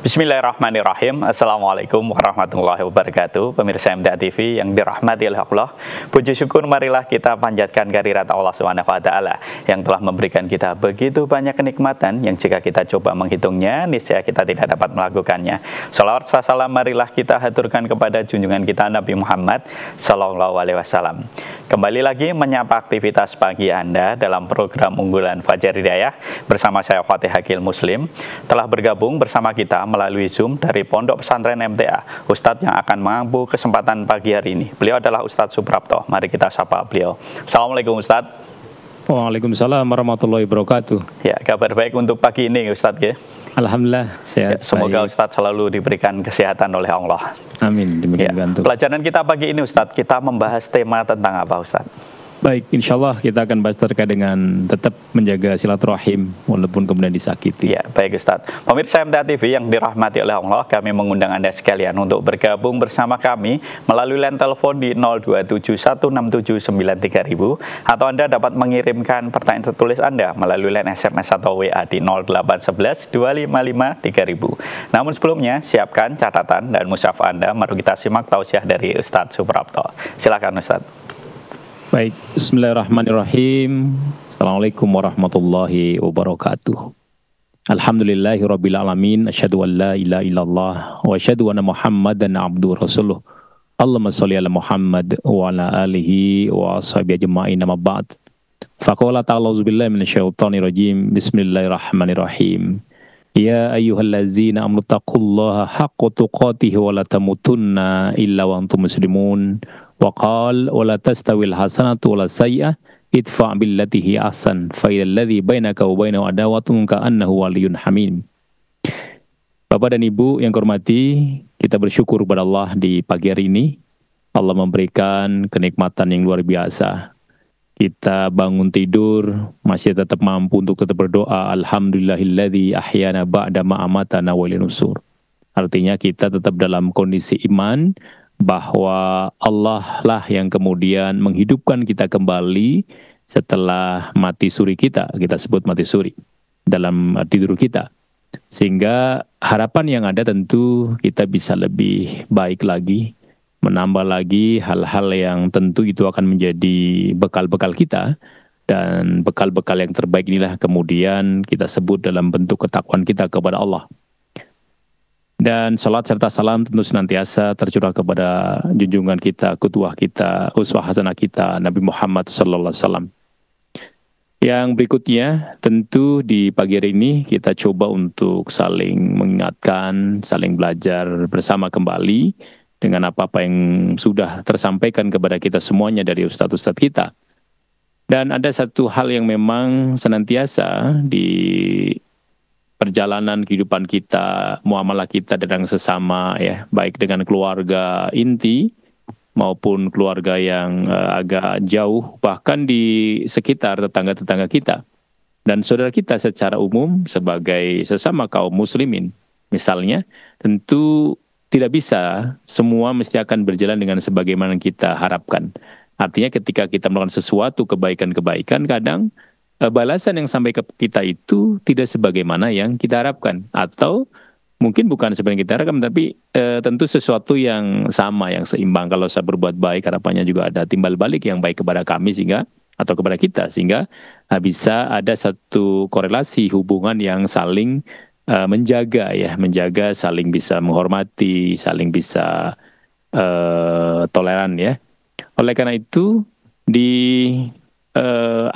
Bismillahirrahmanirrahim. Assalamualaikum warahmatullahi wabarakatuh. Pemirsa MTA TV yang dirahmati oleh Allah, puji syukur marilah kita panjatkan kehadirat Allah Subhanahu wa taala yang telah memberikan kita begitu banyak kenikmatan yang jika kita coba menghitungnya niscaya kita tidak dapat melakukannya. Shalawat salam marilah kita haturkan kepada junjungan kita Nabi Muhammad sallallahu alaihi wasallam. Kembali lagi menyapa aktivitas pagi Anda dalam program unggulan Fajar Hidayah bersama saya Fatih Hakil Muslim. Telah bergabung bersama kita melalui Zoom dari Pondok Pesantren MTA, Ustadz yang akan mengampu kesempatan pagi hari ini. Beliau adalah Ustadz Suprapto. Mari kita sapa beliau. Assalamualaikum Ustadz. Waalaikumsalam warahmatullahi wabarakatuh. Ya, kabar baik untuk pagi ini Ustadz ya. Alhamdulillah sehat. Ya, semoga baik. Ustadz selalu diberikan kesehatan oleh Allah. Amin. Ya, pelajaran kita pagi ini Ustadz, kita membahas tema tentang apa Ustadz? Baik, insya Allah kita akan bahas terkait dengan tetap menjaga silaturahim walaupun kemudian disakiti. Ya, baik Ustadz. Pemirsa MTA TV yang dirahmati oleh Allah, kami mengundang Anda sekalian untuk bergabung bersama kami melalui line telepon di 02716793000 atau Anda dapat mengirimkan pertanyaan tertulis Anda melalui line SMS atau WA di 08112553000. Namun sebelumnya, siapkan catatan dan mushaf Anda, mari kita simak tausiah dari Ustadz Suprapto. Silakan Ustadz. Baik, bismillahirrahmanirrahim. Assalamualaikum warahmatullahi wabarakatuh. Alhamdulillahirabbil alamin, asyhadu an la ilaha illallah wa asyhadu anna Muhammadan abduhu rasuluh. Allahumma shalli ala Muhammad wa ala alihi wa ashabihi ajma'in, amma ba'd. Faqala ta'ala auzubillahi minasyaitonir rajim. Bismillahirrahmanirrahim. Ya ayyuhallazina amanu taqullaha haqqa tuqatih wa la tamutunna illa wa antum muslimun. Wa qala wa la tastawil hasanatu wa la sayyi'ah idfa' billati hi ahsan fa idzal ladzi bainaka wa bainahu adawatun ka'annahu waliyyun hamim. Bapak dan Ibu yang hormati, kita bersyukur kepada Allah di pagi hari ini. Allah memberikan kenikmatan yang luar biasa. Kita bangun tidur masih tetap mampu untuk tetap berdoa, alhamdulillahilladzi ahyana ba'da ma amatana wa ilaihi nusur. Artinya kita tetap dalam kondisi iman bahwa Allah lah yang kemudian menghidupkan kita kembali setelah mati suri kita sebut mati suri dalam tidur kita. Sehingga harapan yang ada tentu kita bisa lebih baik lagi, menambah lagi hal-hal yang tentu itu akan menjadi bekal-bekal kita, dan bekal-bekal yang terbaik inilah kemudian kita sebut dalam bentuk ketakwaan kita kepada Allah. Dan salat serta salam tentu senantiasa tercurah kepada junjungan kita, qudwah kita, uswah hasanah kita, Nabi Muhammad sallallahu alaihi wasallam. Yang berikutnya tentu di pagi hari ini kita coba untuk saling mengingatkan, saling belajar bersama kembali dengan apa-apa yang sudah tersampaikan kepada kita semuanya dari ustadz-ustadz kita. Dan ada satu hal yang memang senantiasa di perjalanan kehidupan kita, muamalah kita dengan sesama ya, baik dengan keluarga inti maupun keluarga yang agak jauh, bahkan di sekitar tetangga-tetangga kita dan saudara kita secara umum sebagai sesama kaum muslimin. Misalnya, tentu tidak bisa semua mesti akan berjalan dengan sebagaimana kita harapkan. Artinya ketika kita melakukan sesuatu kebaikan-kebaikan, kadang balasan yang sampai ke kita itu tidak sebagaimana yang kita harapkan, atau mungkin bukan sebenarnya kita harapkan, tapi tentu sesuatu yang sama, yang seimbang. Kalau saya berbuat baik, harapannya juga ada timbal balik yang baik kepada kami sehingga atau kepada kita, sehingga bisa ada satu korelasi hubungan yang saling menjaga ya, menjaga, saling bisa menghormati, saling bisa toleran ya. Oleh karena itu di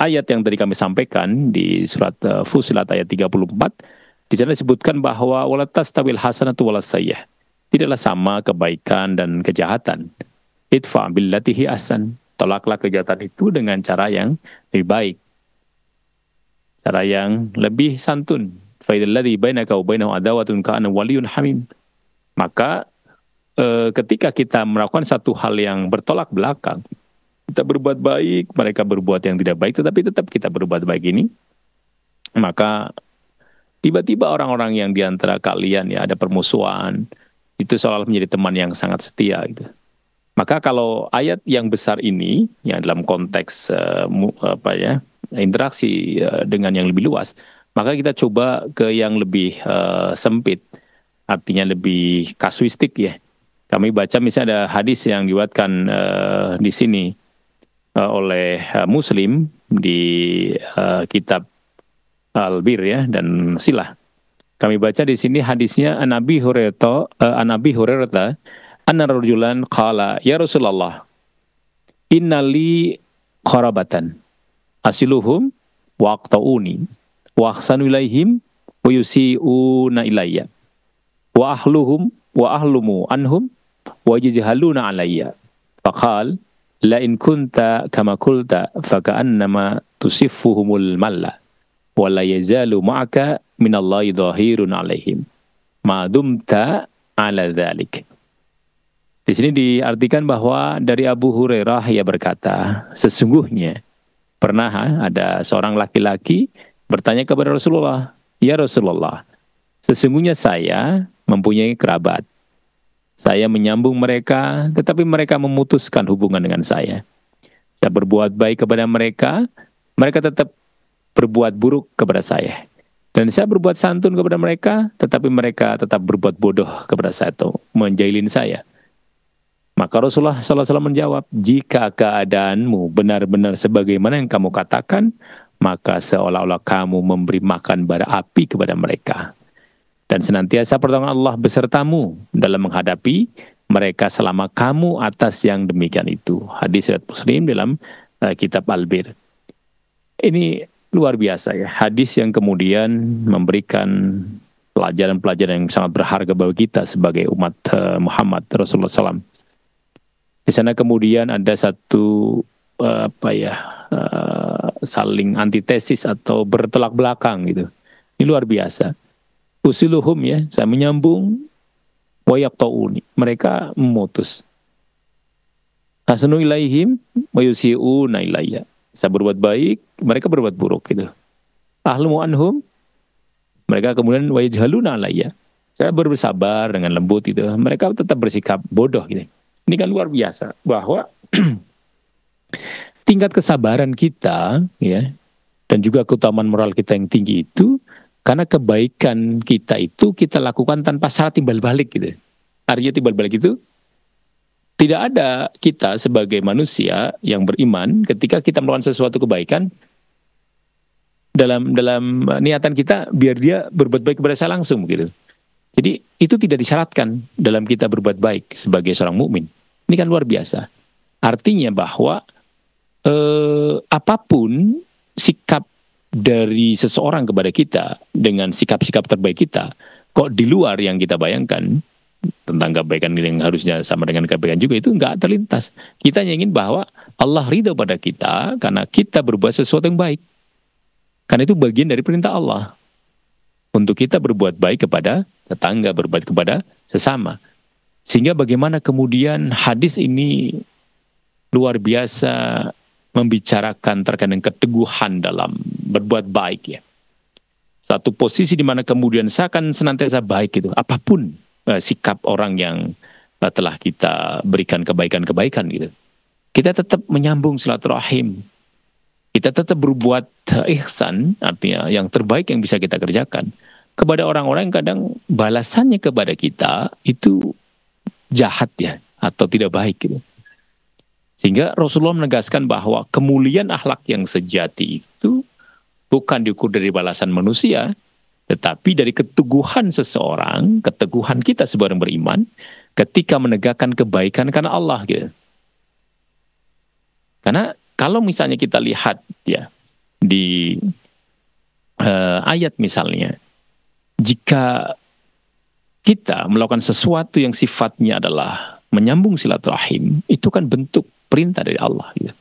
ayat yang tadi kami sampaikan di surat Fussilat ayat 34, di sana disebutkan bahwa wala tastawil hasanatu wala sayyi'ah. Tidaklah sama kebaikan dan kejahatan. Idfa' billati hi ahsan. Tolaklah kejahatan itu dengan cara yang lebih baik, cara yang lebih santun. Fa idzal ladzi bainaka wa bainahu adawatun ka'annahu waliyyun hamim. Maka ketika kita melakukan satu hal yang bertolak belakang, kita berbuat baik, mereka berbuat yang tidak baik, tetapi tetap kita berbuat baik ini, maka tiba-tiba orang-orang yang diantara kalian ya ada permusuhan, itu seolah menjadi teman yang sangat setia gitu. Maka kalau ayat yang besar ini, yang dalam konteks interaksi dengan yang lebih luas, maka kita coba ke yang lebih sempit. artinya lebih kasuistik ya. Kami baca misalnya ada hadis yang diriwayatkan di sini oleh Muslim di kitab Al-Bir ya dan Silah. Kami baca di sini hadisnya An Abi Hurairah anna rajulan qala ya Rasulullah innali qarabatan asiluhum waqtauni wa ahsanu ilaihim wa yusi'una ilayya wa ahlumu anhum wa yajhaluna alayya faqal la in kunta kama qulta fa ka'annama tusiffuhumul malla wa la yazalu ma'aka minallahi dhahirun alaihim ma dumta ala dzalik. Di sini diartikan bahwa dari Abu Hurairah ia berkata, sesungguhnya pernah ada seorang laki-laki bertanya kepada Rasulullah, "Ya Rasulullah, sesungguhnya saya mempunyai kerabat. Saya menyambung mereka, tetapi mereka memutuskan hubungan dengan saya. Saya berbuat baik kepada mereka, mereka tetap berbuat buruk kepada saya. Dan saya berbuat santun kepada mereka, tetapi mereka tetap berbuat bodoh kepada saya atau menjahilin saya." Maka Rasulullah SAW menjawab, "Jika keadaanmu benar-benar sebagaimana yang kamu katakan, maka seolah-olah kamu memberi makan bara api kepada mereka. Dan senantiasa pertolongan Allah besertamu dalam menghadapi mereka selama kamu atas yang demikian itu." Hadis riwayat Muslim dalam kitab Al-Bir. Ini luar biasa ya, hadis yang kemudian memberikan pelajaran-pelajaran yang sangat berharga bagi kita sebagai umat Muhammad Rasulullah SAW. Di sana kemudian ada satu saling antitesis atau bertolak belakang gitu. Ini luar biasa. Usiluhum ya, saya menyambung, wa yaqta'uni, mereka memutus. Hasanu ilaihim wa yusi'una ilayya, saya berbuat baik, mereka berbuat buruk gitu. Ahlumu anhum, mereka kemudian wa yajhaluna alayya, saya bersabar dengan lembut gitu. Mereka tetap bersikap bodoh gitu. Ini kan luar biasa bahwa tingkat kesabaran kita ya dan juga keutamaan moral kita yang tinggi itu karena kebaikan kita itu kita lakukan tanpa syarat timbal balik gitu. Artinya timbal balik itu tidak ada kita sebagai manusia yang beriman ketika kita melakukan sesuatu kebaikan dalam niatan kita biar dia berbuat baik kepada saya langsung gitu. Jadi itu tidak disyaratkan dalam kita berbuat baik sebagai seorang mukmin. Ini kan luar biasa. Artinya bahwa apapun sikap dari seseorang kepada kita dengan sikap-sikap terbaik kita, kok di luar yang kita bayangkan tentang kebaikan yang harusnya sama dengan kebaikan juga itu nggak terlintas. Kita ingin bahwa Allah ridho pada kita karena kita berbuat sesuatu yang baik. Karena itu bagian dari perintah Allah untuk kita berbuat baik kepada tetangga, berbuat kepada sesama. Sehingga bagaimana kemudian hadis ini luar biasa membicarakan terkait dengan keteguhan dalam berbuat baik ya. Satu posisi di mana kemudian saya akan senantiasa baik gitu. Apapun sikap orang yang telah kita berikan kebaikan-kebaikan gitu. Kita tetap menyambung silaturahim. Kita tetap berbuat ihsan, artinya yang terbaik yang bisa kita kerjakan. Kepada orang-orang yang kadang balasannya kepada kita itu jahat ya, atau tidak baik gitu. Sehingga Rasulullah menegaskan bahwa kemuliaan akhlak yang sejati itu bukan diukur dari balasan manusia, tetapi dari keteguhan seseorang, keteguhan kita sebagai orang beriman, ketika menegakkan kebaikan karena Allah gitu. Karena kalau misalnya kita lihat ya di ayat misalnya, jika kita melakukan sesuatu yang sifatnya adalah menyambung silaturahim, itu kan bentuk perintah dari Allah gitu.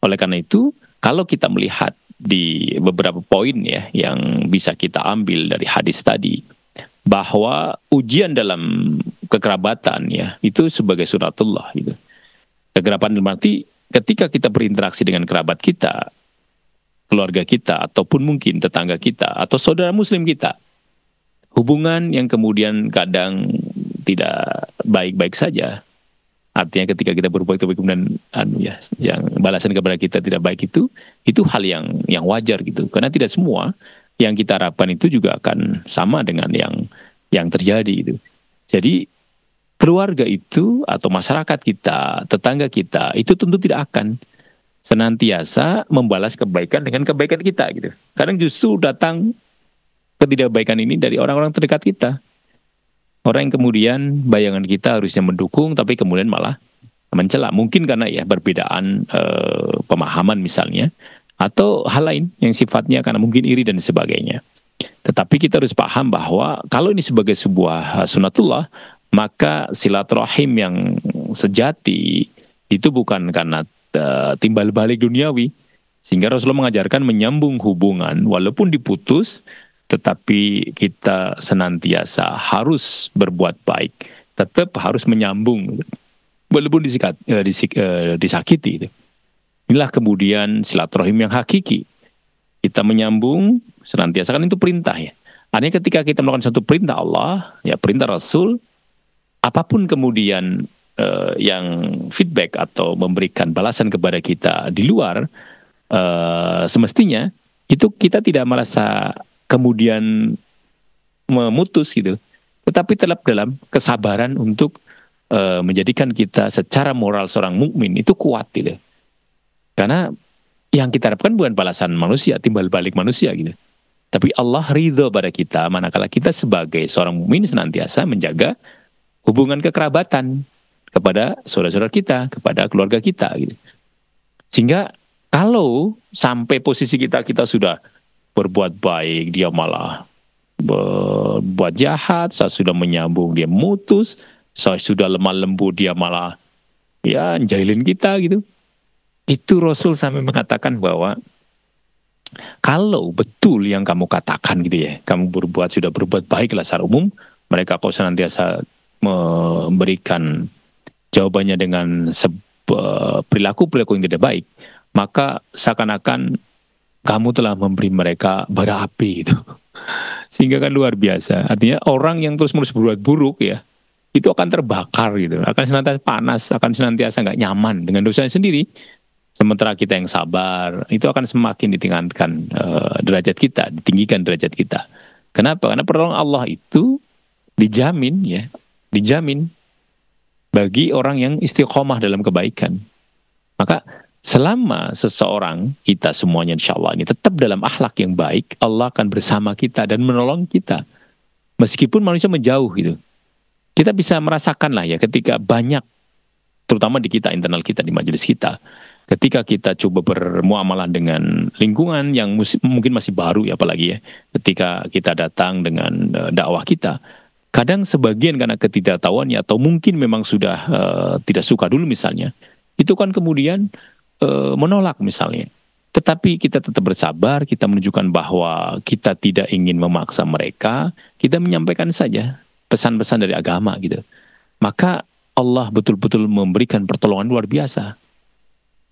Oleh karena itu, kalau kita melihat di beberapa poin ya yang bisa kita ambil dari hadis tadi, bahwa ujian dalam kekerabatan ya itu sebagai sunatullah gitu. Kekerabatan berarti ketika kita berinteraksi dengan kerabat kita, keluarga kita, ataupun mungkin tetangga kita atau saudara muslim kita, hubungan yang kemudian kadang tidak baik-baik saja. Artinya ketika kita berbuat baik kemudian yang balasan kepada kita tidak baik itu hal yang wajar gitu. Karena tidak semua yang kita harapkan itu juga akan sama dengan yang yang terjadi itu. Jadi keluarga itu atau masyarakat kita, tetangga kita itu tentu tidak akan senantiasa membalas kebaikan dengan kebaikan kita gitu. Kadang justru datang ketidakbaikan ini dari orang-orang terdekat kita. Orang yang kemudian bayangan kita harusnya mendukung, tapi kemudian malah mencela. Mungkin karena ya perbedaan pemahaman misalnya, atau hal lain yang sifatnya karena mungkin iri dan sebagainya. Tetapi kita harus paham bahwa kalau ini sebagai sebuah sunatullah, maka silaturahim yang sejati itu bukan karena timbal balik duniawi. Sehingga Rasulullah mengajarkan menyambung hubungan walaupun diputus, tetapi kita senantiasa harus berbuat baik, tetap harus menyambung walaupun disakiti. Inilah kemudian silaturahim yang hakiki. Kita menyambung senantiasa, kan itu perintah ya. Artinya ketika kita melakukan satu perintah Allah, ya perintah Rasul, apapun kemudian yang feedback atau memberikan balasan kepada kita di luar, semestinya itu kita tidak merasa kemudian memutus gitu, tetapi tetap dalam kesabaran untuk menjadikan kita secara moral seorang mukmin itu kuat gitu. Karena yang kita harapkan bukan balasan manusia, timbal balik manusia gitu. Tapi Allah ridho pada kita manakala kita sebagai seorang mukmin senantiasa menjaga hubungan kekerabatan kepada saudara-saudara kita, kepada keluarga kita gitu. Sehingga kalau sampai posisi kita sudah berbuat baik, dia malah berbuat jahat, saya sudah menyambung, dia mutus, saya sudah lemah lembut, dia malah ya jahilin kita gitu. Itu Rasul sampai mengatakan bahwa kalau betul yang kamu katakan gitu ya, kamu sudah berbuat baiklah secara umum, mereka kok senantiasa memberikan jawabannya dengan perilaku-perilaku yang tidak baik, maka seakan-akan kamu telah memberi mereka bara api itu. Sehingga kan luar biasa. Artinya orang yang terus-menerus berbuat buruk ya, itu akan terbakar gitu, akan senantiasa panas, akan senantiasa nggak nyaman dengan dosanya sendiri. Sementara kita yang sabar, itu akan semakin ditingkatkan derajat kita, ditinggikan derajat kita. Kenapa? Karena pertolongan Allah itu dijamin ya, dijamin bagi orang yang istiqomah dalam kebaikan. Maka selama seseorang, kita semuanya insya Allah ini tetap dalam akhlak yang baik, Allah akan bersama kita dan menolong kita. Meskipun manusia menjauh gitu. Kita bisa merasakan lah ya ketika banyak, terutama di kita, internal kita, di majelis kita, ketika kita coba bermuamalah dengan lingkungan yang mungkin masih baru ya, apalagi ya, ketika kita datang dengan dakwah kita, kadang sebagian karena ketidaktahuannya atau mungkin memang sudah tidak suka dulu misalnya, itu kan kemudian menolak misalnya. Tetapi kita tetap bersabar, kita menunjukkan bahwa kita tidak ingin memaksa mereka, kita menyampaikan saja pesan-pesan dari agama gitu. Maka Allah betul-betul memberikan pertolongan luar biasa.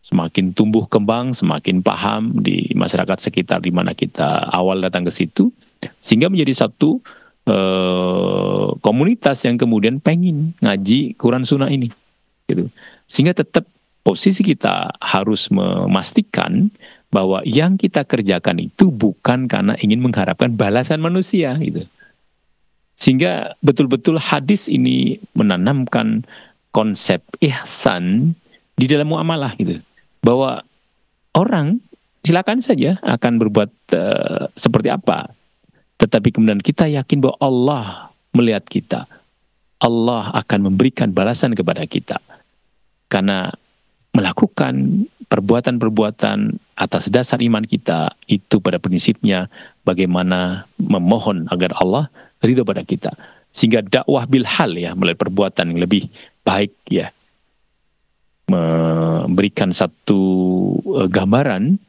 Semakin tumbuh kembang, semakin paham di masyarakat sekitar di mana kita awal datang ke situ, sehingga menjadi satu komunitas yang kemudian pengen ngaji Quran Sunnah ini, gitu. Sehingga tetap posisi kita harus memastikan bahwa yang kita kerjakan itu bukan karena ingin mengharapkan balasan manusia, gitu. Sehingga betul-betul hadis ini menanamkan konsep ihsan di dalam muamalah gitu. Bahwa orang silakan saja akan berbuat seperti apa. Tetapi kemudian kita yakin bahwa Allah melihat kita. Allah akan memberikan balasan kepada kita. Karena melakukan perbuatan-perbuatan atas dasar iman kita itu pada prinsipnya bagaimana memohon agar Allah ridho pada kita. Sehingga dakwah bil hal ya, melalui perbuatan yang lebih baik ya, memberikan satu gambaran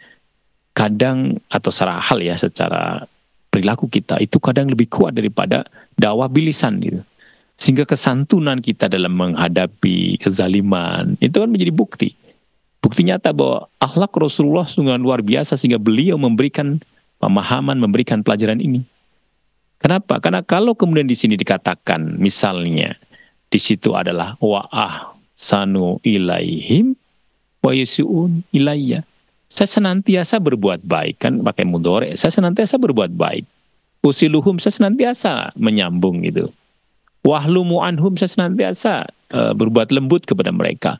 kadang atau secara hal ya, secara perilaku kita itu kadang lebih kuat daripada dakwah bilisan gitu. Sehingga kesantunan kita dalam menghadapi kezaliman itu kan menjadi bukti. Bukti nyata bahwa akhlak Rasulullah sungguh luar biasa sehingga beliau memberikan pemahaman, memberikan pelajaran ini. Kenapa? Karena kalau kemudian di sini dikatakan misalnya di situ adalah wa'ah sanu ilaihim wa yusuun ilayya. Saya senantiasa berbuat baik, kan pakai mudhari. Saya senantiasa berbuat baik. Usiluhum, saya senantiasa menyambung gitu. Wahlumu anhum, saya senantiasa berbuat lembut kepada mereka.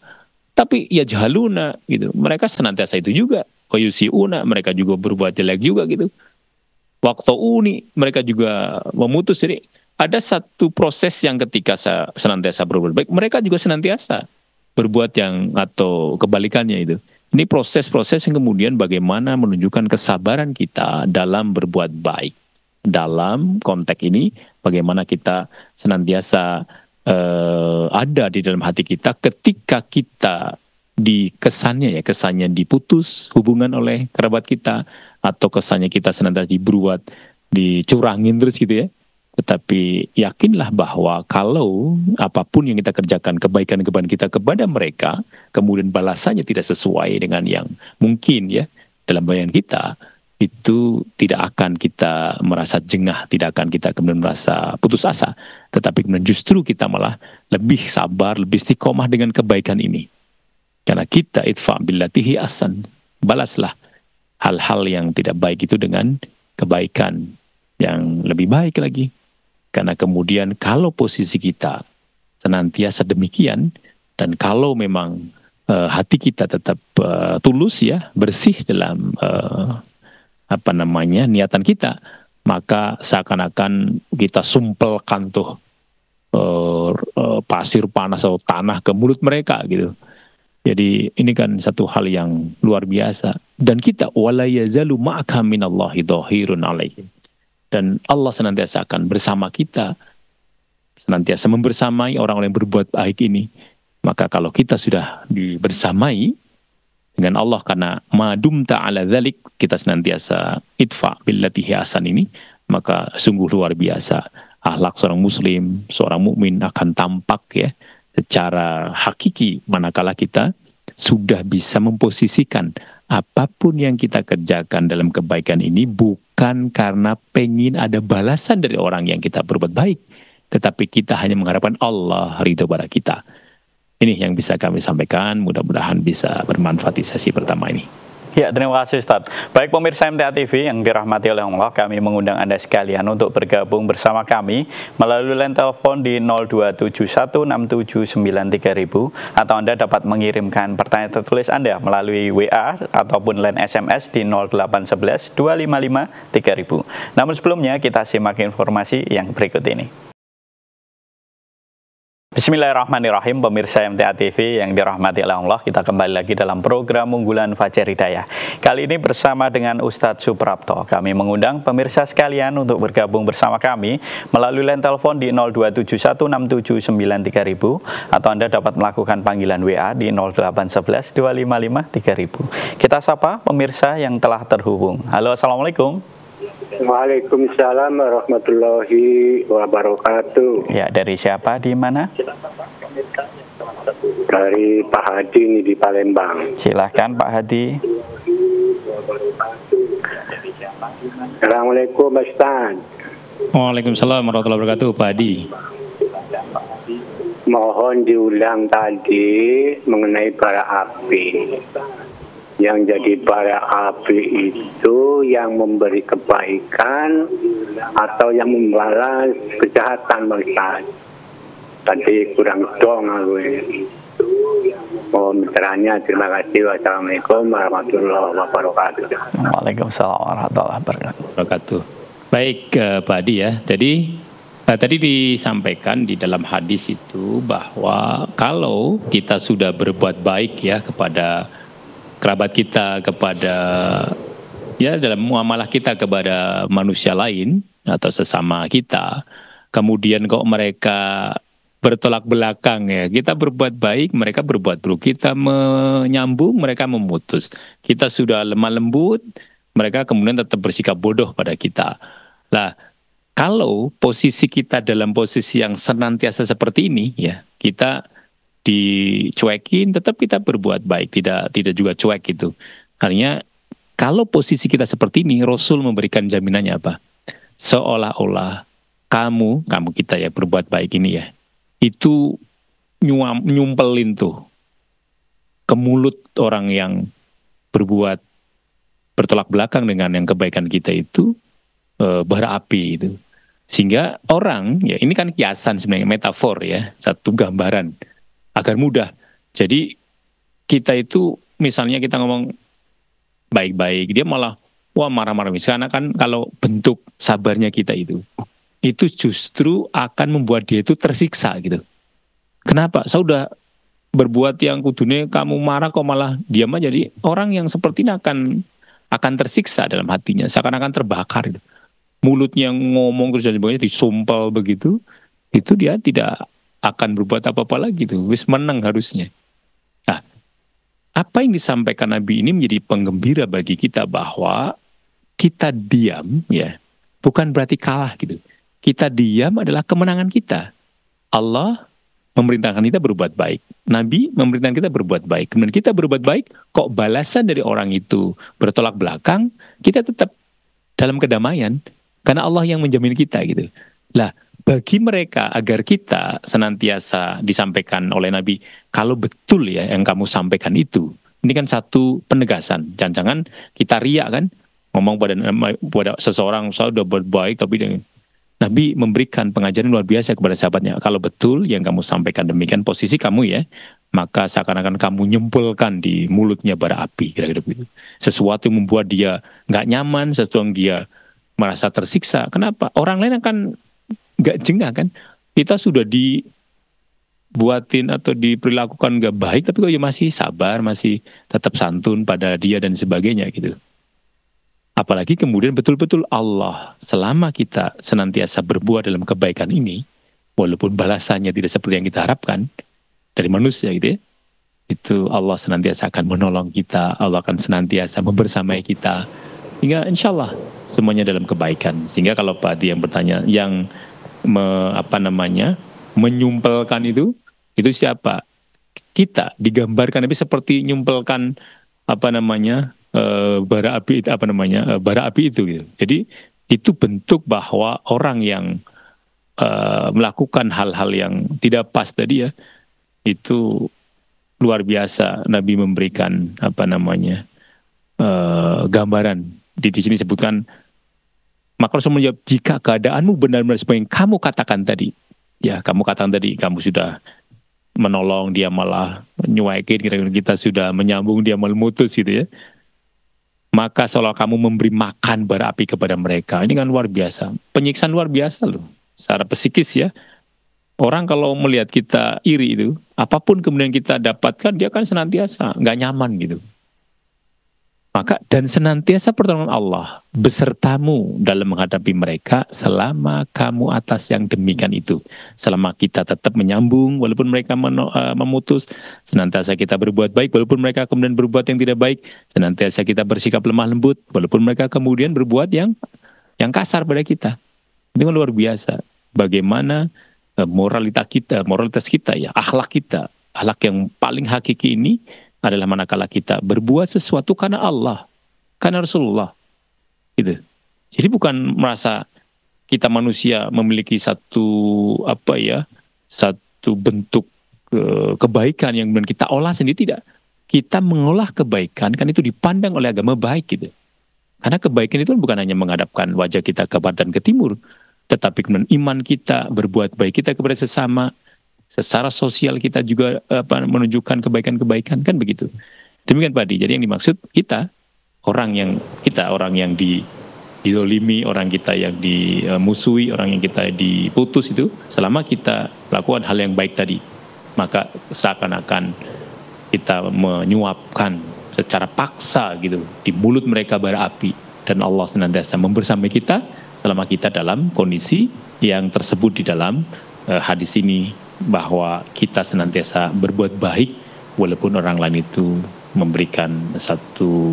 Tapi ya jahaluna gitu. Mereka senantiasa itu juga. Wayusiuna, mereka juga berbuat jelek juga gitu. Waktu uni, mereka juga memutus. Jadi ada satu proses yang ketika saya senantiasa berbuat baik, mereka juga senantiasa berbuat yang atau kebalikannya itu. Ini proses-proses yang kemudian bagaimana menunjukkan kesabaran kita dalam berbuat baik. Dalam konteks ini, bagaimana kita senantiasa ada di dalam hati kita ketika kita kesannya diputus hubungan oleh kerabat kita, atau kesannya kita senantiasa dicurangin terus gitu ya. Tetapi yakinlah bahwa kalau apapun yang kita kerjakan, kebaikan-kebaikan kita kepada mereka, kemudian balasannya tidak sesuai dengan yang mungkin ya dalam bayangan kita, itu tidak akan kita merasa jengah, tidak akan kita kemudian merasa putus asa, tetapi kemudian justru kita malah lebih sabar, lebih istiqomah dengan kebaikan ini. Karena kita idfa billatihi ahsan, balaslah hal-hal yang tidak baik itu dengan kebaikan yang lebih baik lagi. Karena kemudian kalau posisi kita senantiasa demikian, dan kalau memang hati kita tetap tulus ya, bersih dalam niatan kita, maka seakan-akan kita sumpelkan tuh pasir panas atau tanah ke mulut mereka gitu. Jadi ini kan satu hal yang luar biasa. Dan kita wala yazalu ma'aka minallahi dhahirun alaihim. Dan Allah senantiasa akan bersama kita, senantiasa membersamai orang-orang yang berbuat baik ini. Maka kalau kita sudah dibersamai dengan Allah, karena madum ta'ala dzalik, kita senantiasa idfa billatihi ahsan ini, maka sungguh luar biasa akhlak seorang muslim, seorang mukmin akan tampak ya secara hakiki manakala kita sudah bisa memposisikan apapun yang kita kerjakan dalam kebaikan ini bukan karena pengen ada balasan dari orang yang kita berbuat baik, tetapi kita hanya mengharapkan Allah ridho pada kita. Ini yang bisa kami sampaikan, mudah-mudahan bisa bermanfaat di sesi pertama ini. Ya, terima kasih Ustaz. Baik pemirsa MTA TV yang dirahmati oleh Allah, kami mengundang Anda sekalian untuk bergabung bersama kami melalui line telepon di 02716793000, atau Anda dapat mengirimkan pertanyaan tertulis Anda melalui WA ataupun line SMS di 08112553000. Namun sebelumnya kita simak informasi yang berikut ini. Bismillahirrahmanirrahim, pemirsa MTA TV yang dirahmati oleh Allah, kita kembali lagi dalam program unggulan Fajar Hidayah. Kali ini bersama dengan Ustadz Suprapto. Kami mengundang pemirsa sekalian untuk bergabung bersama kami melalui line telepon di 02716793000, atau Anda dapat melakukan panggilan WA di 08112553000. Kita sapa pemirsa yang telah terhubung. Halo, assalamualaikum. Waalaikumsalam warahmatullahi wabarakatuh. Ya, dari siapa, di mana? Dari Pak Hadi ini di Palembang. Silahkan Pak Hadi. Assalamualaikum Ustaz. Waalaikumsalam warahmatullahi wabarakatuh, Pak Hadi. Mohon diulang tadi mengenai bara api. Yang jadi bara api itu yang memberi kebaikan atau yang membalas kejahatan, Ustaz? Tadi kurang dong aku ini. Mohon bertanya, terima kasih. Wassalamualaikum warahmatullahi wabarakatuh. Waalaikumsalam warahmatullahi wabarakatuh. Baik Pak Hadi ya. Jadi tadi disampaikan di dalam hadis itu bahwa kalau kita sudah berbuat baik ya kepada kerabat kita, kepada ya dalam muamalah kita kepada manusia lain atau sesama kita, kemudian kok mereka bertolak belakang ya, kita berbuat baik, mereka berbuat buruk, kita menyambung, mereka memutus, kita sudah lemah lembut, mereka kemudian tetap bersikap bodoh pada kita. Nah, kalau posisi kita dalam posisi yang senantiasa seperti ini ya, kita dicuekin, tetap kita berbuat baik, tidak juga cuek gitu. Artinya kalau posisi kita seperti ini, Rasul memberikan jaminannya apa? Seolah-olah kamu kita ya berbuat baik ini ya, itu nyumpelin tuh ke mulut orang yang bertolak belakang dengan yang kebaikan kita itu, bara api itu. Sehingga orang, ya ini kan kiasan sebenarnya, metafor ya, satu gambaran agar mudah. Jadi kita itu misalnya kita ngomong baik-baik, dia malah wah marah-marah. Karena kan kalau bentuk sabarnya kita itu justru akan membuat dia itu tersiksa gitu. Kenapa? Saya udah berbuat yang kudune kamu marah kok malah diam aja. Jadi orang yang seperti ini akan tersiksa dalam hatinya, seakan-akan terbakar gitu. Mulutnya ngomong terus dan sebagainya disumpal begitu, itu dia tidak akan berbuat apa-apa lagi tuh. Wis menang harusnya. Nah, apa yang disampaikan Nabi ini menjadi penggembira bagi kita bahwa kita diam ya, bukan berarti kalah gitu. Kita diam adalah kemenangan kita. Allah memerintahkan kita berbuat baik. Nabi memerintahkan kita berbuat baik. Kemudian kita berbuat baik, kok balasan dari orang itu bertolak belakang, kita tetap dalam kedamaian. Karena Allah yang menjamin kita gitu. Lah, bagi mereka agar kita senantiasa disampaikan oleh Nabi, kalau betul ya yang kamu sampaikan itu, ini kan satu penegasan. Jangan-jangan kita riak kan, ngomong pada seseorang, saya udah berbaik tapi Nabi memberikan pengajaran luar biasa kepada sahabatnya. Kalau betul yang kamu sampaikan demikian posisi kamu ya, maka seakan-akan kamu nyempelkan di mulutnya bara api. Kira-kira begitu. Sesuatu yang membuat dia nggak nyaman, sesuatu yang dia merasa tersiksa. Kenapa? Orang lain akan nggak jengah kan? Kita sudah dibuatin atau diperlakukan nggak baik, tapi kok ya masih sabar, masih tetap santun pada dia dan sebagainya gitu. Apalagi kemudian betul-betul Allah, selama kita senantiasa berbuat dalam kebaikan ini, walaupun balasannya tidak seperti yang kita harapkan dari manusia gitu ya, itu Allah senantiasa akan menolong kita, Allah akan senantiasa membersamai kita, hingga insya Allah semuanya dalam kebaikan. Sehingga kalau Pak Adi yang bertanya, yang menyumpelkan itu siapa? Kita digambarkan tapi seperti nyumpelkan bara api itu bara api itu gitu. Jadi itu bentuk bahwa orang yang melakukan hal-hal yang tidak pas tadi ya, itu luar biasa. Nabi memberikan gambaran. Di sini disebutkan, maka Rasul menjawab, jika keadaanmu benar-benar seperti yang kamu katakan tadi, ya kamu katakan tadi, kamu sudah menolong, dia malah nyuekin, kira-kira kita sudah menyambung, dia malah mutus gitu ya, maka seolah kamu memberi makan bara api kepada mereka. Ini kan luar biasa, penyiksaan luar biasa loh, secara psikis ya. Orang kalau melihat kita iri itu, apapun kemudian kita dapatkan, dia kan senantiasa nggak nyaman gitu. Maka dan senantiasa pertolongan Allah besertamu dalam menghadapi mereka selama kamu atas yang demikian itu. Selama kita tetap menyambung walaupun mereka memutus, senantiasa kita berbuat baik walaupun mereka kemudian berbuat yang tidak baik, senantiasa kita bersikap lemah lembut walaupun mereka kemudian berbuat yang kasar pada kita. Itu kan luar biasa. Bagaimana moralitas kita ya, akhlak kita, akhlak yang paling hakiki ini adalah manakala kita berbuat sesuatu karena Allah, karena Rasulullah, gitu. Jadi bukan merasa kita manusia memiliki satu bentuk kebaikan yang kemudian kita olah sendiri, tidak. Kita mengolah kebaikan kan itu dipandang oleh agama baik gitu. Karena kebaikan itu bukan hanya menghadapkan wajah kita ke barat dan ke timur, tetapi kemudian iman kita, berbuat baik kita kepada sesama. Secara sosial kita juga menunjukkan kebaikan-kebaikan kan begitu. Demikian Pak Adi. Jadi yang dimaksud kita orang yang didolimi, orang kita yang dimusuhi, orang yang kita diputus itu, selama kita lakukan hal yang baik tadi, maka seakan-akan kita menyuapkan secara paksa gitu di mulut mereka bara api, dan Allah senantiasa membersamai kita selama kita dalam kondisi yang tersebut di dalam hadis ini, bahwa kita senantiasa berbuat baik walaupun orang lain itu memberikan satu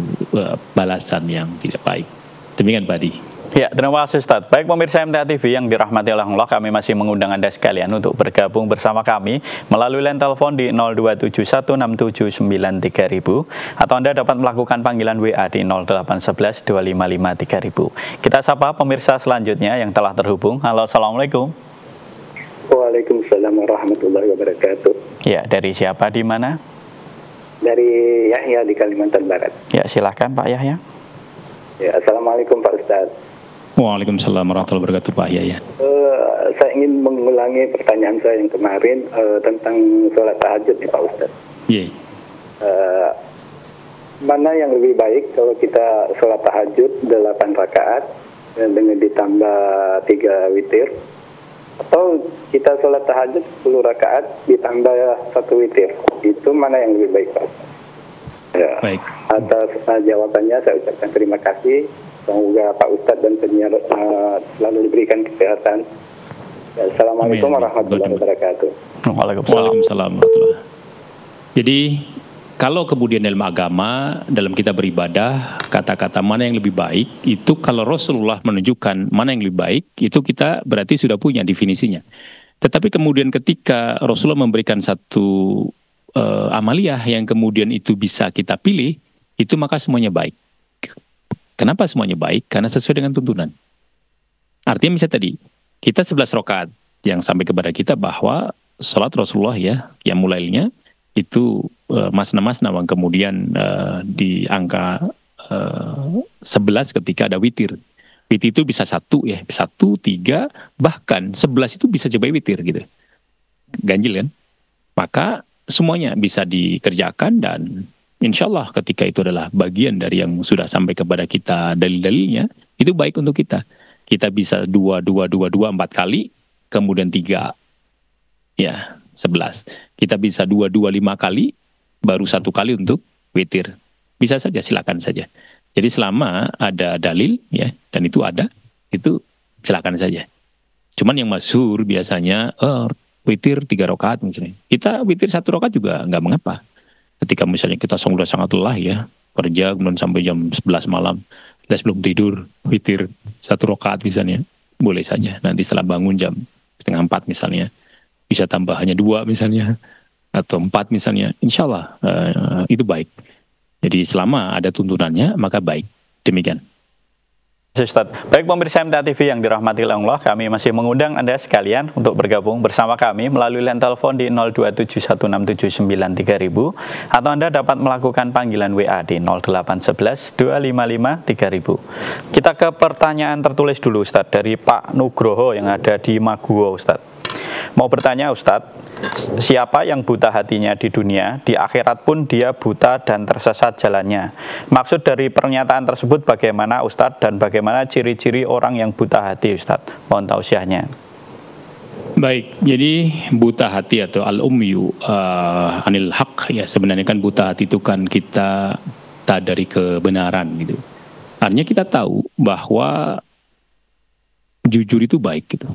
balasan yang tidak baik. Demikian Pak Adi. Ya, terima kasih Ustaz. Baik pemirsa MTA TV yang dirahmati oleh Allah, kami masih mengundang Anda sekalian untuk bergabung bersama kami melalui line telepon di 02716793000 atau Anda dapat melakukan panggilan WA di 08112553000. Kita sapa pemirsa selanjutnya yang telah terhubung. Halo, Assalamualaikum. Waalaikumsalam warahmatullahi wabarakatuh. Ya, dari siapa di mana? Dari Yahya di Kalimantan Barat. Ya, silakan Pak Yahya. Ya, Assalamualaikum Pak Ustaz. Waalaikumsalam warahmatullahi wabarakatuh, Pak Yahya. Saya ingin mengulangi pertanyaan saya yang kemarin tentang sholat tahajud nih Pak Ustadz. Iya. Mana yang lebih baik kalau kita sholat tahajud 8 rakaat dengan ditambah 3 witir, atau kita sholat tahajud 10 rakaat ditambah 1 witir? Itu mana yang lebih baik Pak Ustadz? Ya. Baik. Atas jawabannya saya ucapkan terima kasih. Semoga Pak Ustadz dan penyiar selalu diberikan kesehatan. Assalamualaikum warahmatullahi wabarakatuh. Waalaikumsalam warahmatullahi. Jadi kalau kemudian dalam agama, dalam kita beribadah, kata-kata mana yang lebih baik, itu kalau Rasulullah menunjukkan mana yang lebih baik, itu kita berarti sudah punya definisinya. Tetapi kemudian ketika Rasulullah memberikan satu amaliyah yang kemudian itu bisa kita pilih, itu maka semuanya baik. Kenapa semuanya baik? Karena sesuai dengan tuntunan. Artinya misalnya tadi, kita 11 rakaat yang sampai kepada kita bahwa sholat Rasulullah ya, yang mulainya itu masna-masna, kemudian di angka 11 ketika ada witir. Witir itu bisa 1 ya, 1, 3, bahkan 11 itu bisa jadi witir gitu. Ganjil kan? Maka semuanya bisa dikerjakan dan insya Allah ketika itu adalah bagian dari yang sudah sampai kepada kita dalil-dalilnya, itu baik untuk kita. Kita bisa 2, 4 kali, kemudian 3, ya 11. Kita bisa 2, 5 kali, baru 1 kali untuk witir. Bisa saja, silakan saja. Jadi selama ada dalil, ya, dan itu ada, itu silakan saja. Cuman yang masyhur biasanya, witir 3 rakaat misalnya. Kita witir 1 rakaat juga nggak mengapa. Ketika misalnya kita sudah sangat lelah ya, kerja kemudian sampai jam 11 malam, kita sebelum tidur, witir 1 rakaat misalnya, boleh saja. Nanti setelah bangun jam 3:30 misalnya, bisa tambah hanya 2 misalnya, atau 4 misalnya, insya Allah itu baik. Jadi selama ada tuntunannya, maka baik. Demikian. Ustaz. Baik pemirsa MTA TV yang dirahmati Allah, kami masih mengundang Anda sekalian untuk bergabung bersama kami melalui line telepon di 02716793000 atau Anda dapat melakukan panggilan WA di 08112553000. Kita ke pertanyaan tertulis dulu Ustaz dari Pak Nugroho yang ada di Maguwo Ustaz. Mau bertanya Ustadz, siapa yang buta hatinya di dunia, di akhirat pun dia buta dan tersesat jalannya. Maksud dari pernyataan tersebut bagaimana Ustadz, dan bagaimana ciri-ciri orang yang buta hati Ustadz? Mohon tausiahnya. Baik, jadi buta hati atau al-umyu anil haq, ya sebenarnya kan buta hati itu kan kita tak dari kebenaran gitu. Artinya kita tahu bahwa jujur itu baik gitu.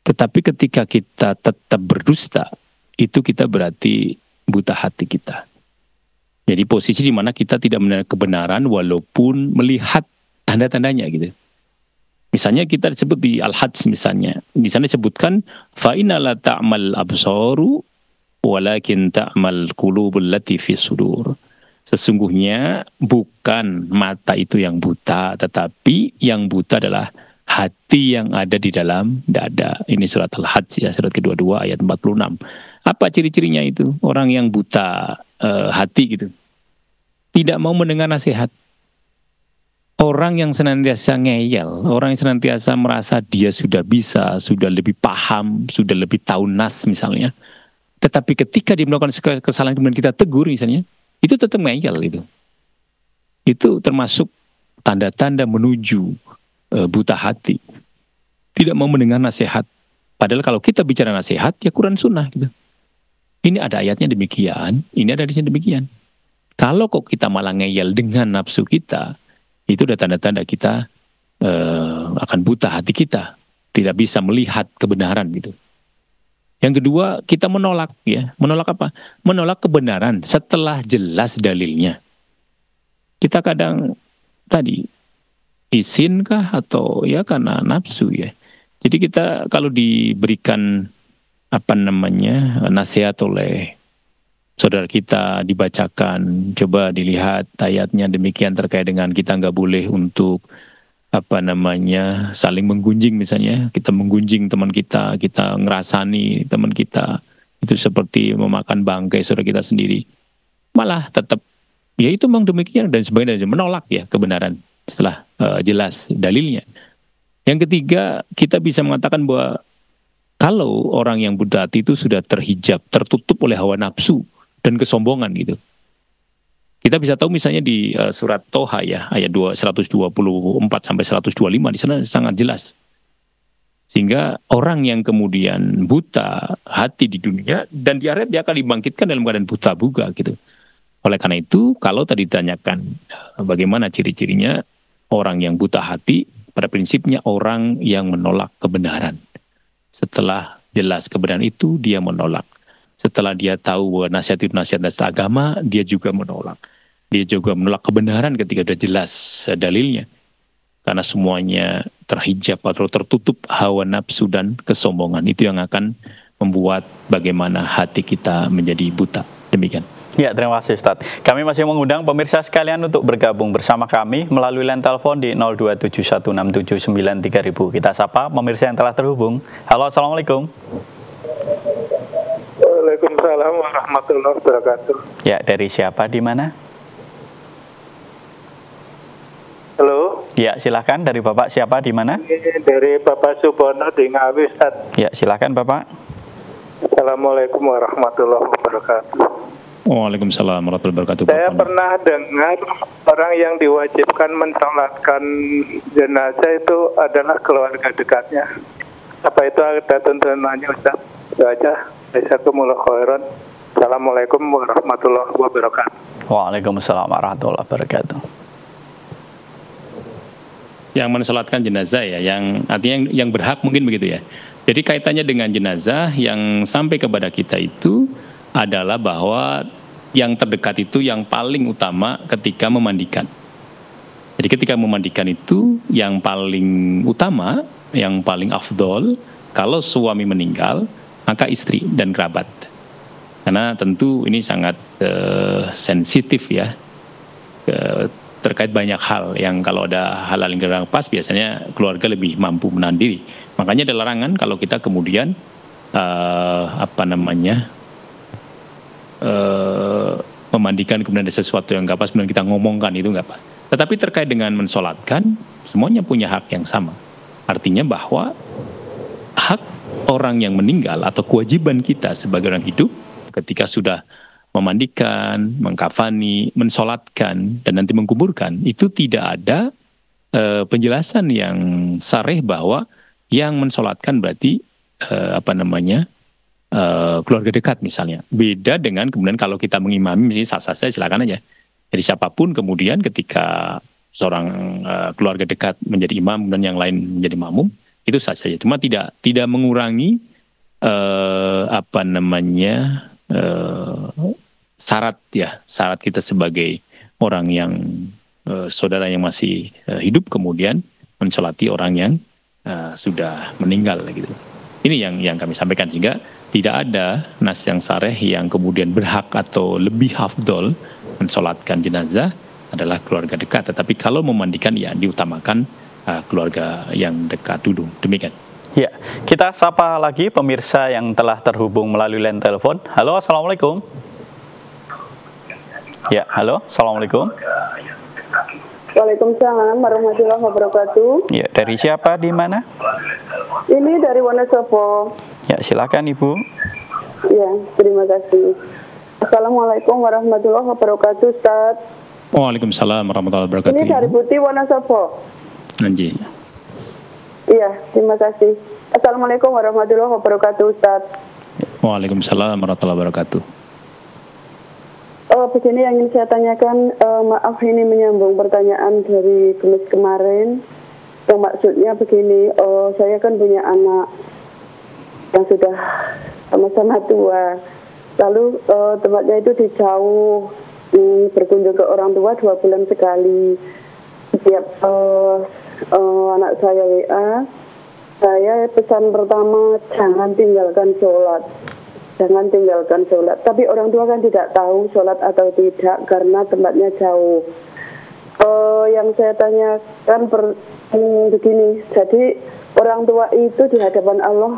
Tetapi ketika kita tetap berdusta, itu kita berarti buta hati kita. Jadi posisi di mana kita tidak menerima kebenaran walaupun melihat tanda-tandanya gitu. Misalnya kita disebut di Al-Hajj misalnya, di sana disebutkan fa inna la ta'mal absaru walakin ta'mal qulubul lati fis sudur. Sesungguhnya bukan mata itu yang buta, tetapi yang buta adalah hati yang ada di dalam dada. Ini surat Al-Hajj ya, surat kedua-dua ayat 46. Apa ciri-cirinya itu? Orang yang buta hati gitu. Tidak mau mendengar nasihat. Orang yang senantiasa ngeyel, orang yang senantiasa merasa dia sudah bisa, sudah lebih paham, sudah lebih tahu nas misalnya. Tetapi ketika dia melakukan kesalahan kemudian kita tegur misalnya, itu tetap ngeyel gitu. Itu termasuk tanda-tanda menuju buta hati, tidak mau mendengar nasihat. Padahal kalau kita bicara nasihat, ya Quran Sunnah gitu. Ini ada ayatnya demikian, ini ada hadisnya demikian. Kalau kok kita malah ngeyel dengan nafsu kita, itu udah tanda-tanda kita akan buta hati kita, tidak bisa melihat kebenaran gitu. Yang kedua, kita menolak ya, menolak apa? Menolak kebenaran setelah jelas dalilnya. Kita kadang tadi isinkah atau ya karena nafsu ya. Jadi kita kalau diberikan nasihat oleh saudara kita, dibacakan, coba dilihat ayatnya demikian terkait dengan kita nggak boleh untuk saling menggunjing misalnya. Kita menggunjing teman kita ngerasani teman kita, itu seperti memakan bangkai saudara kita sendiri. Malah tetap ya itu memang demikian dan sebagainya, menolak ya kebenaran setelah jelas dalilnya. Yang ketiga, kita bisa mengatakan bahwa kalau orang yang buta hati itu sudah terhijab, tertutup oleh hawa nafsu dan kesombongan gitu. Kita bisa tahu misalnya di surat Toha ya, ayat 124 sampai 125, di sana sangat jelas. Sehingga orang yang kemudian buta hati di dunia dan di akhirat dia akan dibangkitkan dalam keadaan buta juga gitu. Oleh karena itu, kalau tadi ditanyakan bagaimana ciri-cirinya orang yang buta hati, pada prinsipnya orang yang menolak kebenaran. Setelah jelas kebenaran itu, dia menolak. Setelah dia tahu bahwa nasihat itu nasihat agama, dia juga menolak. Dia juga menolak kebenaran ketika sudah jelas dalilnya. Karena semuanya terhijab atau tertutup hawa nafsu dan kesombongan. Itu yang akan membuat bagaimana hati kita menjadi buta. Demikian. Ya, terima kasih Ustadz. Kami masih mengundang pemirsa sekalian untuk bergabung bersama kami melalui line telepon di 02716793000. Kita sapa pemirsa yang telah terhubung. Halo, Assalamualaikum. Waalaikumsalam warahmatullahi wabarakatuh. Ya, dari siapa di mana? Halo. Ya, silakan. Dari Bapak siapa di mana? Dari Bapak Subono di Ngawi, Ustaz. Ya, silakan Bapak. Assalamualaikum warahmatullahi wabarakatuh. Waalaikumsalam warahmatullahi wabarakatuh. Saya pernah dengar orang yang diwajibkan mensolatkan jenazah itu adalah keluarga dekatnya. Apa itu ada tuntunannya, Ustaz? Itu aja. Jazakumullah khairan. Assalamualaikum warahmatullahi wabarakatuh. Waalaikumsalam warahmatullahi wabarakatuh. Yang mensolatkan jenazah ya, yang artinya yang berhak mungkin begitu ya. Jadi kaitannya dengan jenazah yang sampai kepada kita itu adalah bahwa yang terdekat itu yang paling utama ketika memandikan. Jadi ketika memandikan itu yang paling utama, yang paling afdol, kalau suami meninggal, maka istri dan kerabat. Karena tentu ini sangat sensitif ya, terkait banyak hal yang kalau ada hal-hal yang kurang pas biasanya keluarga lebih mampu menahan diri. Makanya ada larangan kalau kita kemudian memandikan kemudian ada sesuatu yang nggak pas kemudian kita ngomongkan itu nggak pas. Tetapi terkait dengan mensolatkan semuanya punya hak yang sama. Artinya bahwa hak orang yang meninggal atau kewajiban kita sebagai orang hidup ketika sudah memandikan, mengkafani, mensolatkan dan nanti mengkuburkan itu tidak ada penjelasan yang sareh bahwa yang mensolatkan berarti keluarga dekat misalnya. Beda dengan kemudian kalau kita mengimami misalnya sah-sah saja silakan aja. Jadi siapapun kemudian ketika seorang keluarga dekat menjadi imam dan yang lain menjadi makmum itu sah saja. Cuma tidak mengurangi syarat kita sebagai orang yang saudara yang masih hidup kemudian mensolati orang yang sudah meninggal gitu. Ini yang kami sampaikan sehingga tidak ada nas yang sareh yang kemudian berhak atau lebih afdol mensolatkan jenazah adalah keluarga dekat. Tetapi kalau memandikan ya diutamakan keluarga yang dekat dulu. Demikian. Ya, kita sapa lagi pemirsa yang telah terhubung melalui line telepon. Halo, Assalamualaikum. Ya, halo, Assalamualaikum. Waalaikumsalam warahmatullahi wabarakatuh. Ya, dari siapa di mana? Ini dari Wonosobo. Ya, silakan Ibu. Ya, terima kasih. Assalamualaikum warahmatullahi wabarakatuh, Ustaz. Waalaikumsalam warahmatullahi wabarakatuh. Ini dari Putih Wonosobo. Nanti. Iya, terima kasih. Assalamualaikum warahmatullahi wabarakatuh, Ustaz. Waalaikumsalam warahmatullahi wabarakatuh. Begini yang ingin saya tanyakan, maaf ini menyambung pertanyaan dari Kamis kemarin. Yang maksudnya begini, saya kan punya anak yang sudah sama-sama tua. Lalu tempatnya itu di jauh, berkunjung ke orang tua 2 bulan sekali. Setiap anak saya WA, saya pesan pertama jangan tinggalkan sholat. Jangan tinggalkan sholat. Tapi orang tua kan tidak tahu sholat atau tidak karena tempatnya jauh. Yang saya tanyakan begini, jadi orang tua itu di hadapan Allah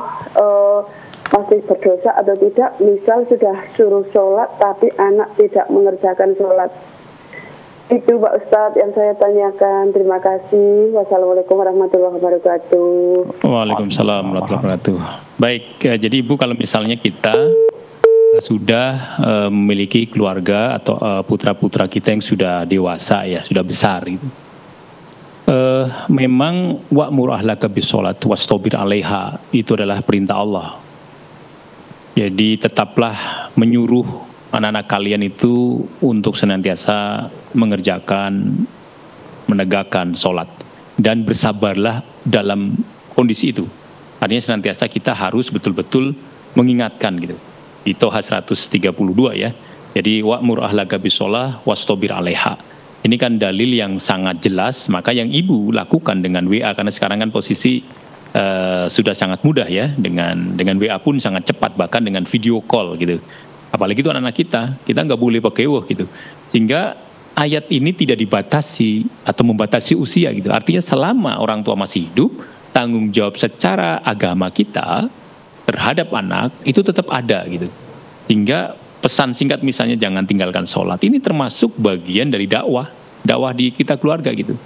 masih berdosa atau tidak? Misal sudah suruh sholat tapi anak tidak mengerjakan sholat. Itu Pak Ustadz yang saya tanyakan. Terima kasih. Wassalamualaikum warahmatullahi wabarakatuh. Waalaikumsalam warahmatullahi wabarakatuh. Baik, jadi Ibu kalau misalnya kita sudah memiliki keluarga atau putra-putra kita yang sudah dewasa ya, sudah besar gitu. Memang wa'mur ahlaka bisolat wastabir 'alaiha itu adalah perintah Allah. Jadi tetaplah menyuruh anak-anak kalian itu untuk senantiasa mengerjakan, menegakkan sholat dan bersabarlah dalam kondisi itu. Artinya senantiasa kita harus betul-betul mengingatkan gitu. Di Toha 132 ya. Jadi wa'mur ahlaka bisolah wastabir 'alaiha. Ini kan dalil yang sangat jelas, maka yang ibu lakukan dengan WA, karena sekarang kan posisi sudah sangat mudah ya, dengan WA pun sangat cepat, bahkan dengan video call gitu. Apalagi itu anak-anak kita nggak boleh pakai WA gitu. Sehingga ayat ini tidak dibatasi atau membatasi usia gitu. Artinya selama orang tua masih hidup, tanggung jawab secara agama kita terhadap anak itu tetap ada gitu. Sehingga pesan singkat misalnya jangan tinggalkan sholat, ini termasuk bagian dari dakwah di kita keluarga gitu,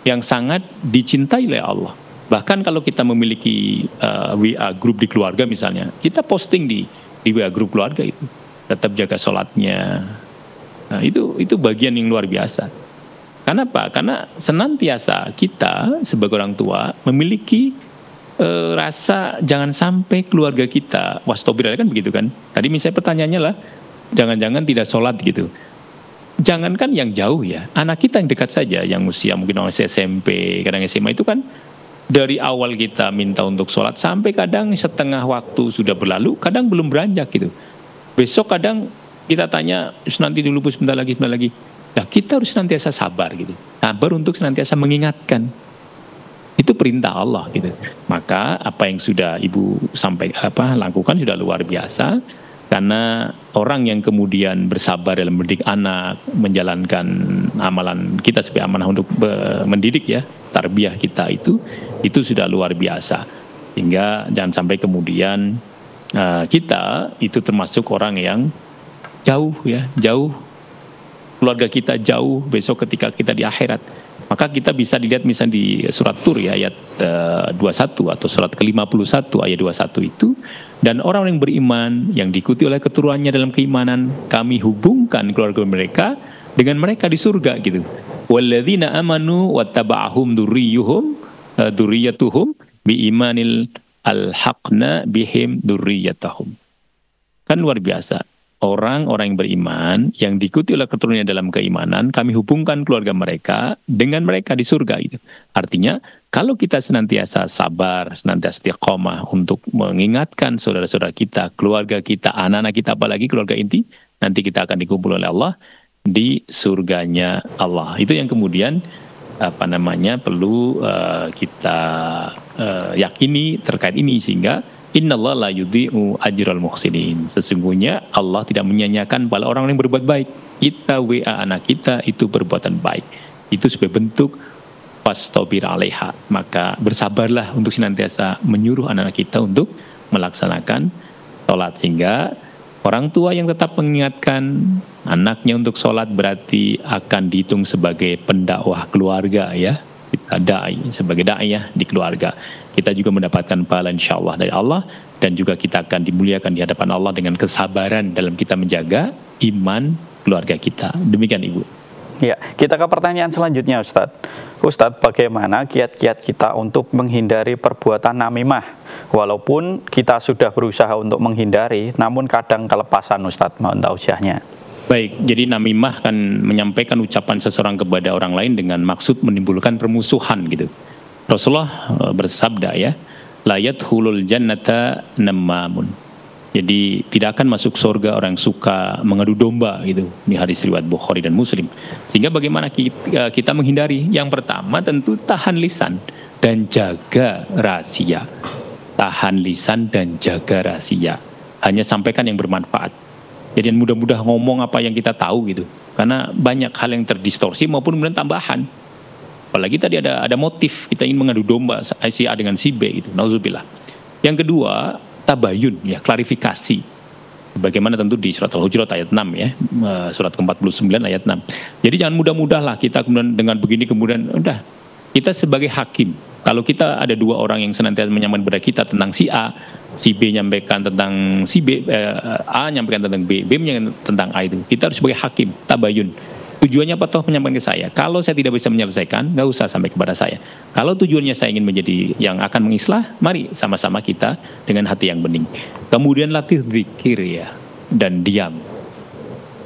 yang sangat dicintai oleh Allah. Bahkan kalau kita memiliki WA grup di keluarga misalnya, kita posting di WA grup keluarga itu, tetap jaga sholatnya. Nah, itu bagian yang luar biasa. Karena apa? Karena senantiasa kita sebagai orang tua memiliki rasa jangan sampai keluarga kita wastabir kan begitu kan. Tadi misalnya pertanyaannya lah, jangan-jangan tidak sholat gitu. Jangankan yang jauh ya, anak kita yang dekat saja, yang usia mungkin masih SMP, kadang SMA itu kan dari awal kita minta untuk sholat sampai kadang setengah waktu sudah berlalu, kadang belum beranjak gitu. Besok kadang kita tanya nanti dulu sebentar lagi. Nah kita harus senantiasa sabar gitu, sabar untuk senantiasa mengingatkan. Itu perintah Allah gitu. Maka apa yang sudah Ibu lakukan sudah luar biasa, karena orang yang kemudian bersabar dalam mendidik anak, menjalankan amalan kita sebagai amanah untuk mendidik ya, tarbiyah kita itu sudah luar biasa. Sehingga jangan sampai kemudian kita itu termasuk orang yang jauh keluarga kita jauh besok ketika kita di akhirat. Maka kita bisa dilihat misalnya di surat Tur ya, ayat 21 atau surat ke-51 ayat 21 itu. Dan orang yang beriman yang diikuti oleh keturunannya dalam keimanan, kami hubungkan keluarga mereka dengan mereka di surga gitu. Walladzina amanu wattaba'ahum dzurriyyatuhum biimanil alhaqna bihim dzurriyyatahum. Kan luar biasa. Orang-orang yang beriman yang diikuti oleh keturunannya dalam keimanan, kami hubungkan keluarga mereka dengan mereka di surga itu. Artinya kalau kita senantiasa sabar, senantiasa istiqomah untuk mengingatkan saudara-saudara kita, keluarga kita, anak-anak kita, apalagi keluarga inti, nanti kita akan dikumpul oleh Allah di surganya Allah. Itu yang kemudian perlu kita yakini terkait ini, sehingga innallaha la yudhi'u ajral muhsinin. Sesungguhnya Allah tidak menyia-nyiakan pahala orang yang berbuat baik. Kita WA anak kita itu perbuatan baik. Itu sebagai bentuk wastabir 'alaiha. Maka bersabarlah untuk senantiasa menyuruh anak-anak kita untuk melaksanakan sholat. Sehingga orang tua yang tetap mengingatkan anaknya untuk sholat berarti akan dihitung sebagai pendakwah keluarga ya. Kita sebagai da'iyah di keluarga. Kita juga mendapatkan pahala insyaallah dari Allah, dan juga kita akan dimuliakan di hadapan Allah dengan kesabaran dalam kita menjaga iman keluarga kita. Demikian Ibu. Ya, kita ke pertanyaan selanjutnya Ustadz. Ustadz, bagaimana kiat-kiat kita untuk menghindari perbuatan namimah? Walaupun kita sudah berusaha untuk menghindari, namun kadang kelepasan Ustadz, mohon tausiahnya. Baik, jadi namimah kan menyampaikan ucapan seseorang kepada orang lain dengan maksud menimbulkan permusuhan gitu. Rasulullah bersabda ya, la yadkhulul jannata nammamun. Jadi tidak akan masuk surga orang yang suka mengadu domba gitu. Ini hadis riwayat Bukhari dan Muslim. Sehingga bagaimana kita menghindari? Yang pertama tentu tahan lisan dan jaga rahasia. Tahan lisan dan jaga rahasia. Hanya sampaikan yang bermanfaat. Jadi mudah-mudah ngomong apa yang kita tahu gitu. Karena banyak hal yang terdistorsi maupun kemudian tambahan. Apalagi tadi ada motif, kita ingin mengadu domba si A dengan si B gitu. Nauzubillah. Yang kedua, tabayun ya, klarifikasi. Bagaimana tentu di surat Al-Hujurat ayat 6 ya, surat ke-49 ayat 6. Jadi jangan mudah-mudahlah kita kemudian dengan begini kemudian udah kita sebagai hakim. Kalau kita ada dua orang yang senantiasa menyampaikan kepada kita tentang si A, si B nyampaikan tentang si B, A nyampaikan tentang B, B menyampaikan tentang A itu. Kita harus sebagai hakim, tabayun. Tujuannya apa toh menyampaikan ke saya? Kalau saya tidak bisa menyelesaikan, nggak usah sampai kepada saya. Kalau tujuannya saya ingin menjadi yang akan mengislah, mari sama-sama kita dengan hati yang bening. Kemudian latih zikir ya, dan diam.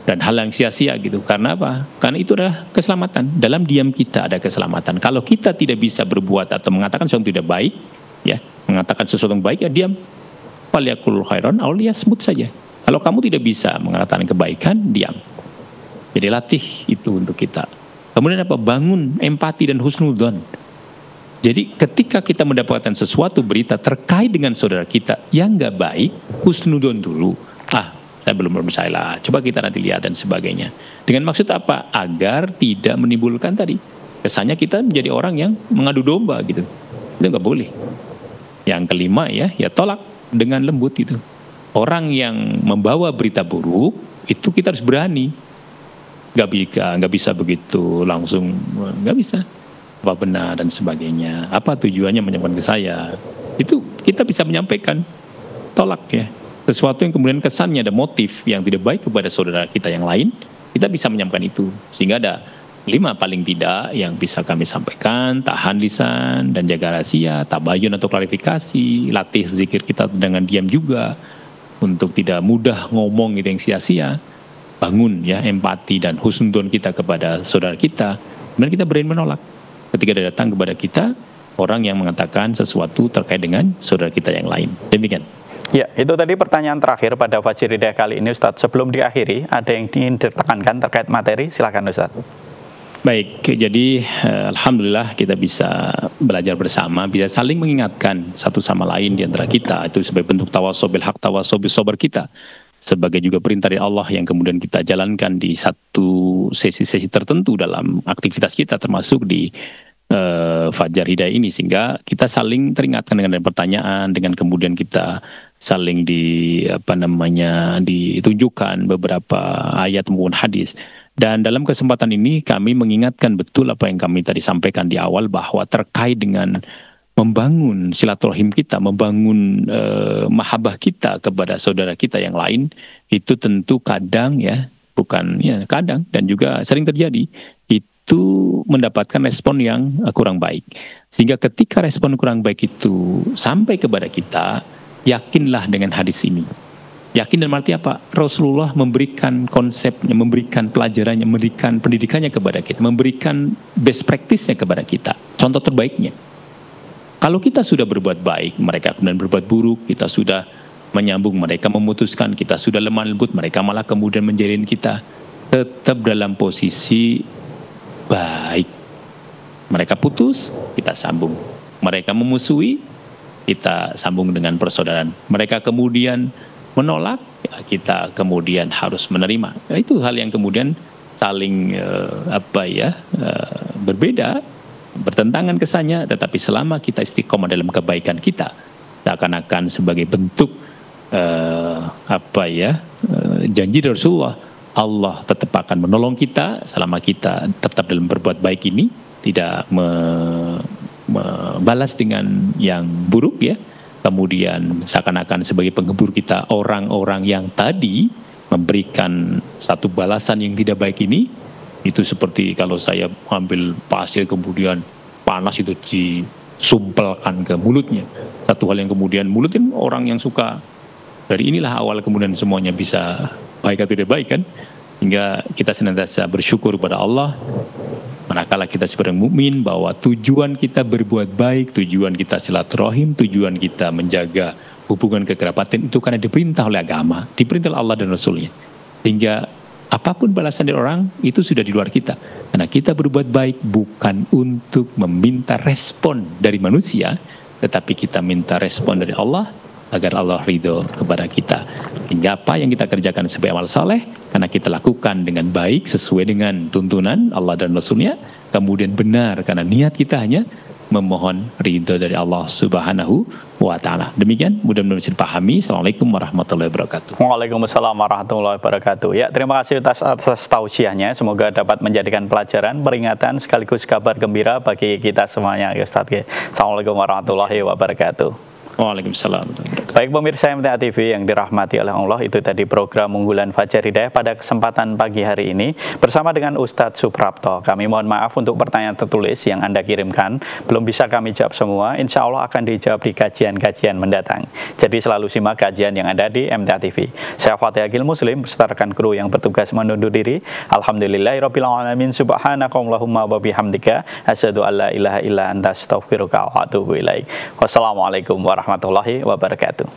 Dan hal yang sia-sia gitu. Karena apa? Karena itu adalah keselamatan. Dalam diam kita ada keselamatan. Kalau kita tidak bisa berbuat atau mengatakan sesuatu yang tidak baik, ya, mengatakan sesuatu yang baik ya diam. Falyaqul khairan aw liyasmut saja. Kalau kamu tidak bisa mengatakan kebaikan, diam. Jadi latih itu untuk kita. Kemudian apa? Bangun empati dan husnudzon. Jadi ketika kita mendapatkan sesuatu berita terkait dengan saudara kita yang nggak baik, husnudzon dulu. Saya belum selesai lah. Coba kita nanti lihat dan sebagainya. Dengan maksud apa? Agar tidak menimbulkan tadi kesannya kita menjadi orang yang mengadu domba gitu. Itu nggak boleh. Yang kelima ya tolak dengan lembut itu. Orang yang membawa berita buruk itu kita harus berani. Nggak bisa begitu langsung, nggak bisa. Apa benar dan sebagainya. Apa tujuannya menyampaikan ke saya? Itu kita bisa menyampaikan. Tolak ya. Sesuatu yang kemudian kesannya ada motif yang tidak baik kepada saudara kita yang lain, kita bisa menyampaikan itu. Sehingga ada 5 paling tidak yang bisa kami sampaikan, tahan lisan dan jaga rahasia, tabayun atau klarifikasi, latih zikir kita dengan diam juga, untuk tidak mudah ngomong gitu yang sia-sia. Bangun ya empati dan husnudzon kita kepada saudara kita, dan kita berani menolak ketika ada datang kepada kita orang yang mengatakan sesuatu terkait dengan saudara kita yang lain. Demikian. Ya, itu tadi pertanyaan terakhir pada Fajri Hidayah kali ini, Ustadz. Sebelum diakhiri, ada yang ingin ditekankan terkait materi? Silakan, Ustadz. Baik, jadi alhamdulillah kita bisa belajar bersama, bisa saling mengingatkan satu sama lain di antara kita. Itu sebagai bentuk tawassul bil haq, tawassul bis sabr kita. Sebagai juga perintah dari Allah yang kemudian kita jalankan di satu sesi-sesi tertentu dalam aktivitas kita, termasuk di Fajar Hidayah ini, sehingga kita saling teringatkan dengan pertanyaan, dengan kemudian kita saling ditunjukkan beberapa ayat maupun hadis. Dan dalam kesempatan ini kami mengingatkan betul apa yang kami tadi sampaikan di awal, bahwa terkait dengan membangun silaturahim kita, membangun mahabbah kita kepada saudara kita yang lain, itu tentu kadang ya, bukan ya kadang dan juga sering terjadi, itu mendapatkan respon yang kurang baik. Sehingga ketika respon kurang baik itu sampai kepada kita, yakinlah dengan hadis ini. Yakin dalam arti apa? Rasulullah memberikan konsepnya, memberikan pelajarannya, memberikan pendidikannya kepada kita, memberikan best practice-nya kepada kita, contoh terbaiknya. Kalau kita sudah berbuat baik, mereka kemudian berbuat buruk, kita sudah menyambung, mereka memutuskan, kita sudah lemah lembut, mereka malah kemudian menjalin kita, tetap dalam posisi baik. Mereka putus, kita sambung. Mereka memusuhi, kita sambung dengan persaudaraan. Mereka kemudian menolak, ya kita kemudian harus menerima. Nah, itu hal yang kemudian saling berbeda, bertentangan kesannya, tetapi selama kita istiqomah dalam kebaikan kita, seakan-akan sebagai bentuk janji dari Rasulullah, Allah tetap akan menolong kita selama kita tetap dalam berbuat baik ini, tidak membalas dengan yang buruk ya. Kemudian seakan-akan sebagai penghibur kita, orang-orang yang tadi memberikan satu balasan yang tidak baik ini, itu seperti kalau saya ambil pasir kemudian panas itu disumpelkan ke mulutnya. Satu hal yang kemudian mulutnya orang yang suka, dari inilah awal kemudian semuanya bisa baik atau tidak baik kan. Hingga kita senantiasa bersyukur kepada Allah, manakala kita sebagai mukmin, bahwa tujuan kita berbuat baik, tujuan kita silaturahim, tujuan kita menjaga hubungan kekerabatan itu karena diperintah oleh agama, diperintah oleh Allah dan Rasulnya. Sehingga apapun balasan dari orang itu sudah di luar kita. Karena kita berbuat baik bukan untuk meminta respon dari manusia, tetapi kita minta respon dari Allah agar Allah ridho kepada kita. Hingga apa yang kita kerjakan sebagai amal saleh, karena kita lakukan dengan baik sesuai dengan tuntunan Allah dan Rasulnya, kemudian benar karena niat kita hanya memohon ridho dari Allah Subhanahu wa Ta'ala. Demikian, mudah-mudahan bisa dipahami. Assalamualaikum warahmatullahi wabarakatuh. Waalaikumsalam warahmatullahi wabarakatuh. Ya, terima kasih atas tausiahnya. Semoga dapat menjadikan pelajaran, peringatan sekaligus kabar gembira bagi kita semuanya, ya Ustaz. Assalamualaikum warahmatullahi wabarakatuh. Waalaikumsalam. Baik pemirsa MTA TV yang dirahmati oleh Allah, itu tadi program unggulan Fajar Hidayah pada kesempatan pagi hari ini bersama dengan Ustadz Suprapto. Kami mohon maaf untuk pertanyaan tertulis yang Anda kirimkan, belum bisa kami jawab semua, insya Allah akan dijawab di kajian-kajian mendatang. Jadi selalu simak kajian yang ada di MTA TV. Saya Fatih Agil Muslim beserta rekan kru yang bertugas menundur diri. Alhamdulillahirabbil alamin, subhanakallahumma wa bihamdika asyhadu an la ilaha illa anta astaghfiruka wa atubu ilaik. Wassalamualaikum warahmatullahi wabarakatuh.